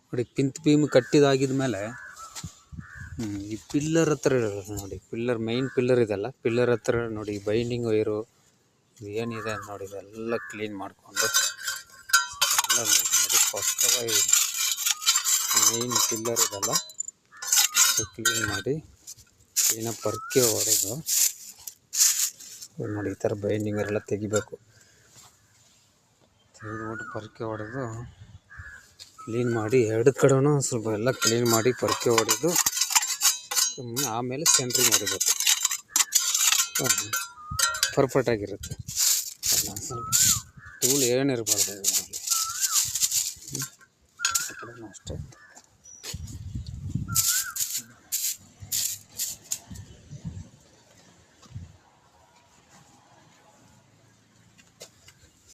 ನೋಡಿ ಪಿಂತ್ ಬೀಮ್ ಕಟ್ಟಿದಾಗಿದ ಮೇಲೆ ಈ ಪಿಲ್ಲರ್ ಹತ್ರ ನೋಡಿ, ಪಿಲ್ಲರ್ ಮೈನ್ ಪಿಲ್ಲರ್ ಇದೆಲ್ಲ, ಪಿಲ್ಲರ್ ಹತ್ರ ನೋಡಿ ಬೈಂಡಿಂಗ್ ವೈರು ಏನಿದೆ ನೋಡಿ ಇದೆಲ್ಲ ಕ್ಲೀನ್ ಮಾಡಿಕೊಂಡು ಎಲ್ಲ ನೋಡಿ ಪಕ್ಕವಾಗಿ ಮೈನ್ ಪಿಲ್ಲರ್ ಇದೆಲ್ಲ ಕ್ಲೀನ್ ಮಾಡಿ ಕ್ಲೀನಾಗಿ ಪರ್ಕೆ ಹೊಡೆದು ನೋಡಿ ಈ ಥರ ಬೈಂಡಿಂಗ್ ಎಲ್ಲ ತೆಗಿಬೇಕು. ತೆಗೆದುಬಿಟ್ಟು ಪರ್ಕೆ ಹೊಡೆದು ಕ್ಲೀನ್ ಮಾಡಿ ಎರಡು ಕಡೆನೂ ಸ್ವಲ್ಪ ಎಲ್ಲ ಕ್ಲೀನ್ ಮಾಡಿ ಪರ್ಕೆ ಹೊಡೆದು ಆಮೇಲೆ ಸೆಂಟ್ರಿಂಗ್ ಹೊಡಿಬೇಕು. ಪರ್ಫೆಕ್ಟಾಗಿರುತ್ತೆ. ಸ್ವಲ್ಪ ಧೂಳು ಏನಿರಬಾರ್ದು ಇದರಲ್ಲಿ. ಅಷ್ಟೇ.